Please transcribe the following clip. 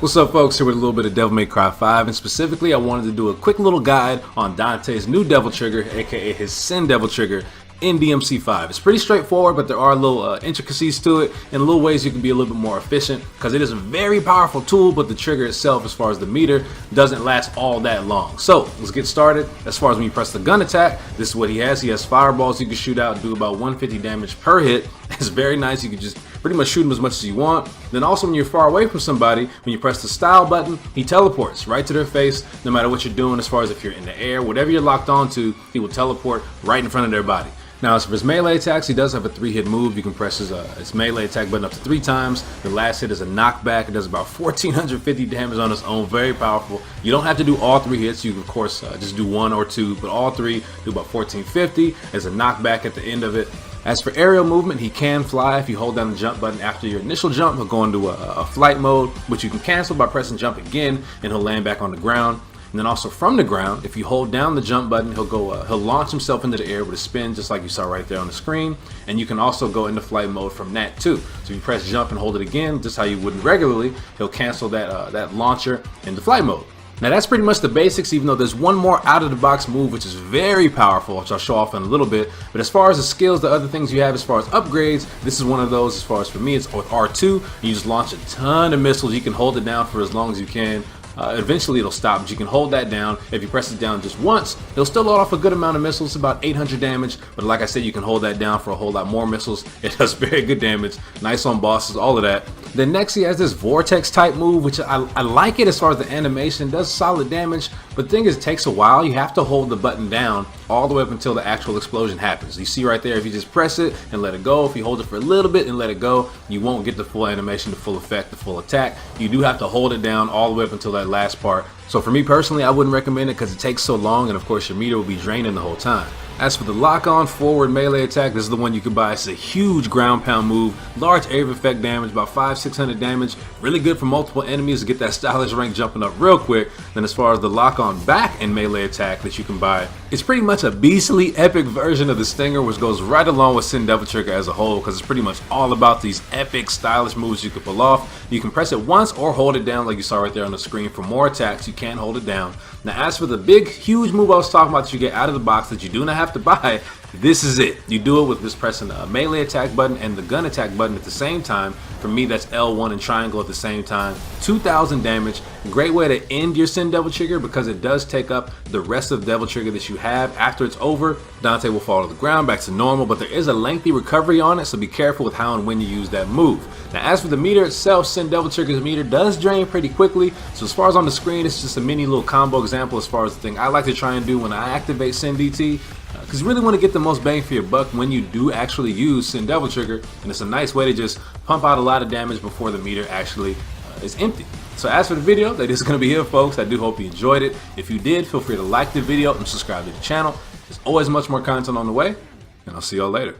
What's up, folks? Here with a little bit of Devil May Cry 5, and specifically I wanted to do a quick little guide on Dante's new Devil Trigger, aka his Sin Devil Trigger, in DMC5. It's pretty straightforward, but there are little intricacies to it and little ways you can be a little bit more efficient, because it is a very powerful tool, but the trigger itself, as far as the meter, doesn't last all that long. So let's get started. As far as when you press the gun attack, this is what he has. He has fireballs you can shoot out and do about 150 damage per hit. It's very nice. You can just pretty much shoot him as much as you want. Then also when you're far away from somebody, when you press the style button, he teleports right to their face, no matter what you're doing. As far as if you're in the air, whatever you're locked onto, he will teleport right in front of their body. Now, as for his melee attacks, he does have a 3-hit move. You can press his melee attack button up to 3 times. The last hit is a knockback. It does about 1,450 damage on its own. Very powerful. You don't have to do all 3 hits. You can, of course, just do 1 or 2, but all 3 do about 1,450. There's a knockback at the end of it. As for aerial movement, he can fly. If you hold down the jump button after your initial jump, he'll go into a flight mode, which you can cancel by pressing jump again, and he'll land back on the ground. And then also from the ground, if you hold down the jump button, he'll launch himself into the air with a spin, just like you saw right there on the screen. And you can also go into flight mode from that too. So if you press jump and hold it again, just how you would regularly, he'll cancel that launcher into flight mode. Now that's pretty much the basics, even though there's one more out-of-the-box move which is very powerful, which I'll show off in a little bit. But as far as the skills, the other things you have as far as upgrades, this is one of those. As far as for me, it's with R2. You just launch a ton of missiles. You can hold it down for as long as you can. Eventually it'll stop, but you can hold that down. If you press it down just once, it'll still load off a good amount of missiles, about 800 damage. But like I said, you can hold that down for a whole lot more missiles. It does very good damage, nice on bosses, all of that. Then next he has this vortex type move, which I like it as far as the animation. It does solid damage, but the thing is, it takes a while. You have to hold the button down all the way up until the actual explosion happens. You see right there, if you just press it and let it go, if you hold it for a little bit and let it go, you won't get the full animation, the full effect, the full attack. You do have to hold it down all the way up until that last part. So for me personally, I wouldn't recommend it because it takes so long, and of course your meter will be draining the whole time. As for the lock-on forward melee attack, this is the one you can buy. It's a huge ground pound move, large area of effect damage, about 500-600 damage, really good for multiple enemies to get that stylish rank jumping up real quick. Then as far as the lock-on back and melee attack that you can buy, it's pretty much a beastly epic version of the Stinger, which goes right along with Sin Devil Trigger as a whole, because it's pretty much all about these epic stylish moves you can pull off. You can press it once or hold it down like you saw right there on the screen. For more attacks, you can hold it down. Now as for the big huge move I was talking about that you get out of the box that you do not have to buy, this is it. You do it with just pressing the melee attack button and the gun attack button at the same time. For me, that's L1 and triangle at the same time. 2,000 damage. Great way to end your Sin Devil Trigger, because it does take up the rest of Devil Trigger that you have. After it's over, Dante will fall to the ground back to normal, but there is a lengthy recovery on it, so be careful with how and when you use that move. Now as for the meter itself, Sin Devil Trigger's meter does drain pretty quickly. So as far as on the screen, it's just a mini little combo example as far as the thing I like to try and do when I activate Sin DT. Because you really want to get the most bang for your buck when you do actually use Sin Devil Trigger, and it's a nice way to just pump out a lot of damage before the meter actually is empty. So as for the video, that is going to be it, folks. I do hope you enjoyed it. If you did, feel free to like the video and subscribe to the channel. There's always much more content on the way, and I'll see y'all later.